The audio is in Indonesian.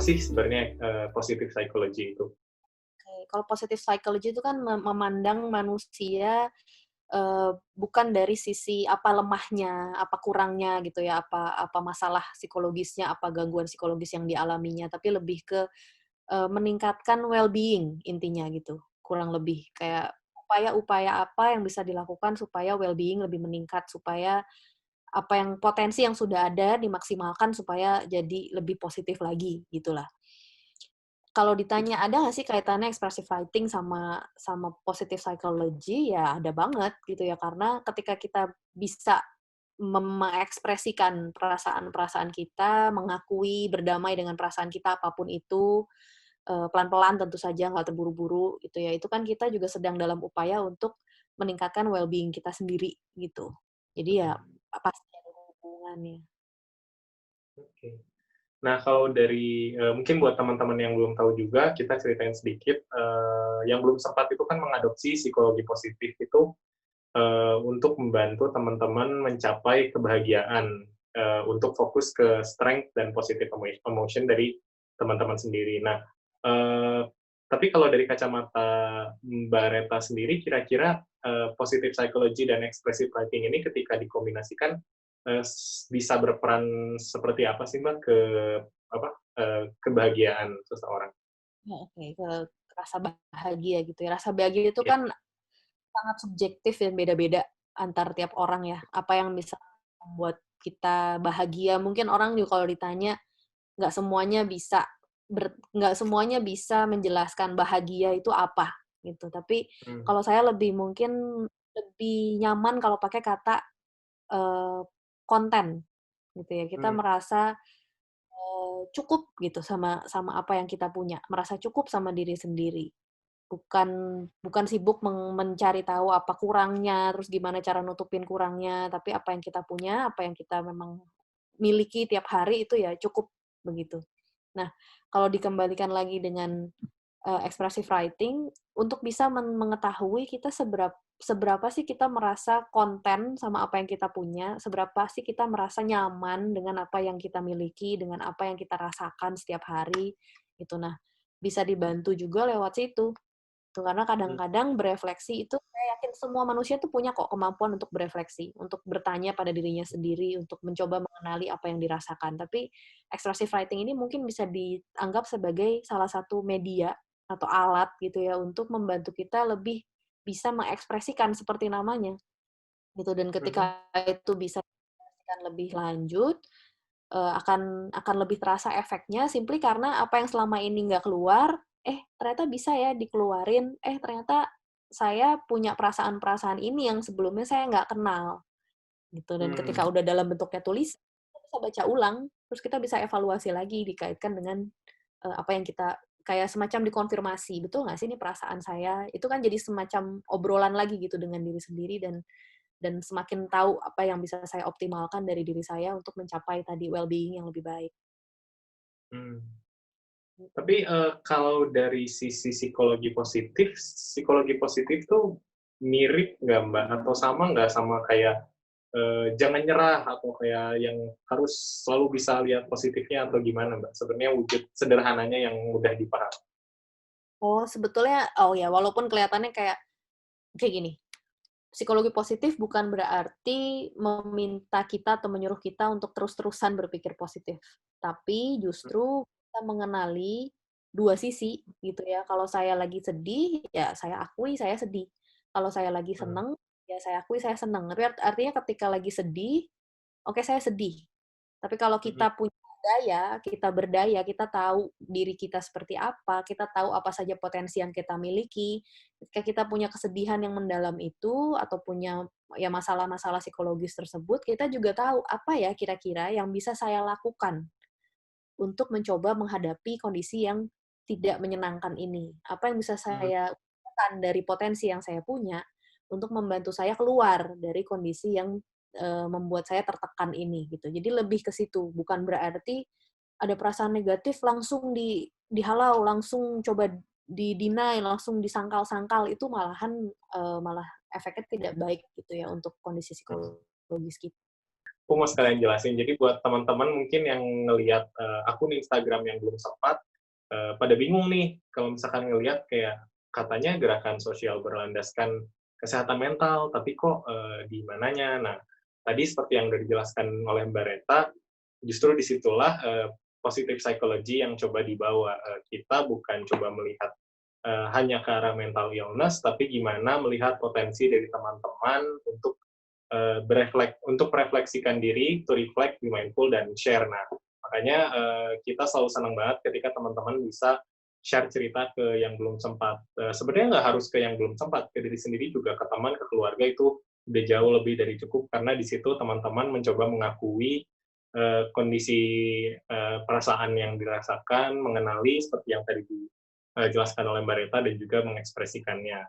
sih sebenarnya positive psychology itu? Oke, kalau positive psychology itu kan memandang manusia, bukan dari sisi apa lemahnya, apa kurangnya gitu ya, apa apa masalah psikologisnya, apa gangguan psikologis yang dialaminya, tapi lebih ke, meningkatkan well-being intinya gitu, kurang lebih. Kayak upaya-upaya apa yang bisa dilakukan supaya well-being lebih meningkat, supaya apa yang potensi yang sudah ada dimaksimalkan supaya jadi lebih positif lagi, gitulah. Kalau ditanya ada nggak sih kaitannya expressive writing sama sama positive psychology, ya ada banget gitu ya, karena ketika kita bisa mengekspresikan perasaan-perasaan kita, mengakui, berdamai dengan perasaan kita apapun itu, pelan-pelan tentu saja, nggak terburu-buru gitu ya, itu kan kita juga sedang dalam upaya untuk meningkatkan well-being kita sendiri gitu. Jadi ya pasti ada hubungannya. Oke. Nah, kalau dari mungkin buat teman-teman yang belum tahu juga, kita ceritain sedikit, yang belum sempat itu kan mengadopsi psikologi positif itu, untuk membantu teman-teman mencapai kebahagiaan, untuk fokus ke strength dan positive emotion dari teman-teman sendiri. Nah, eee, tapi kalau dari kacamata Mbak Reta sendiri, kira-kira, positive psychology dan expressive writing ini ketika dikombinasikan, bisa berperan seperti apa sih, Mbak, ke apa, kebahagiaan seseorang? Oh, oke, ke rasa bahagia gitu ya. Rasa bahagia itu Ya. kan sangat subjektif dan beda-beda antar tiap orang ya. Apa yang bisa membuat kita bahagia, mungkin orang juga kalau ditanya nggak semuanya bisa nggak semuanya bisa menjelaskan bahagia itu apa, gitu. Tapi Mmm. kalau saya lebih mungkin lebih nyaman kalau pakai kata, eee, konten, gitu ya. Kita Mmm. merasa cukup gitu sama sama apa yang kita punya, merasa cukup sama diri sendiri. Bukan bukan sibuk mencari tahu apa kurangnya, terus gimana cara nutupin kurangnya, tapi apa yang kita punya, apa yang kita memang miliki tiap hari itu ya cukup, begitu. Nah, kalau dikembalikan lagi dengan, expressive writing, untuk bisa mengetahui kita seberapa sih kita merasa konten sama apa yang kita punya, seberapa sih kita merasa nyaman dengan apa yang kita miliki, dengan apa yang kita rasakan setiap hari, gitu. Nah, bisa dibantu juga lewat situ. Tuh, karena Mmm. kadang-kadang berefleksi itu saya yakin semua manusia tuh punya kok kemampuan untuk berefleksi, untuk bertanya pada dirinya sendiri, untuk mencoba mengenali apa yang dirasakan. Tapi expressive writing ini mungkin bisa dianggap sebagai salah satu media atau alat gitu ya untuk membantu kita lebih bisa mengekspresikan seperti namanya gitu. Dan Mhm. ketika itu bisa diekspresikan lebih lanjut, akan lebih terasa efeknya simply karena apa yang selama ini nggak keluar, ternyata bisa ya dikeluarin, ternyata saya punya perasaan-perasaan ini yang sebelumnya saya nggak kenal, gitu. Dan ketika Mmm. udah dalam bentuknya tulis, kita bisa baca ulang, terus kita bisa evaluasi lagi dikaitkan dengan, apa yang kita kayak semacam dikonfirmasi, "Betul nggak sih ini perasaan saya?" Itu kan jadi semacam obrolan lagi gitu dengan diri sendiri dan semakin tahu apa yang bisa saya optimalkan dari diri saya untuk mencapai tadi well-being yang lebih baik. Mmm. Mhm. Tapi, kalau dari sisi psikologi positif tuh mirip nggak, Mbak? Atau sama nggak sama kayak, jangan nyerah atau kayak yang harus selalu bisa lihat positifnya atau gimana, Mbak? Sebenarnya wujud sederhananya yang mudah dipahami. Oh, sebetulnya oh ya, walaupun kelihatannya kayak gini, psikologi positif bukan berarti meminta kita atau menyuruh kita untuk terus-terusan berpikir positif. Tapi Mmm. justru kita mengenali 2 sisi gitu ya. Kalau saya lagi sedih, ya saya akui saya sedih. Kalau saya lagi Mmm. seneng, ya saya akui saya seneng. Tapi artinya ketika lagi sedih, oke saya sedih. Tapi kalau Mhm. kita punya daya, kita berdaya, kita tahu diri kita seperti apa, kita tahu apa saja potensi yang kita miliki, ketika kita punya kesedihan yang mendalam itu, atau punya ya masalah-masalah psikologis tersebut, kita juga tahu apa ya kira-kira yang bisa saya lakukan untuk mencoba menghadapi kondisi yang tidak menyenangkan ini. Apa yang bisa Mmm. saya lakukan dari potensi yang saya punya untuk membantu saya keluar dari kondisi yang, membuat saya tertekan ini, gitu. Jadi lebih ke situ, bukan berarti ada perasaan negatif langsung dihalau, langsung coba di-deny, langsung disangkal-sangkal, itu malahan, malah efeknya tidak baik gitu ya untuk kondisi Mhm. psikologis kita. aku mau sekalian jelasin. Jadi buat teman-teman mungkin yang ngelihat akun Instagram yang belum sempat, pada bingung nih kalau misalkan ngelihat kayak katanya gerakan sosial berlandaskan kesehatan mental, tapi kok di mananya? Nah, tadi seperti yang udah dijelaskan oleh Mbak Reta, justru disitulah positive psychology yang coba dibawa. Kita bukan coba melihat hanya ke arah mental illness, tapi gimana melihat potensi dari teman-teman untuk untuk merefleksikan diri, to reflect, be mindful, dan share. Nah, makanya kita selalu senang banget ketika teman-teman bisa share cerita ke yang belum sempat. Sebenarnya nggak harus ke yang belum sempat, ke diri sendiri juga, ke teman, ke keluarga itu udah jauh lebih dari cukup, karena di situ teman-teman mencoba mengakui kondisi perasaan yang dirasakan, mengenali seperti yang tadi dijelaskan oleh Mbak Reta, dan juga mengekspresikannya.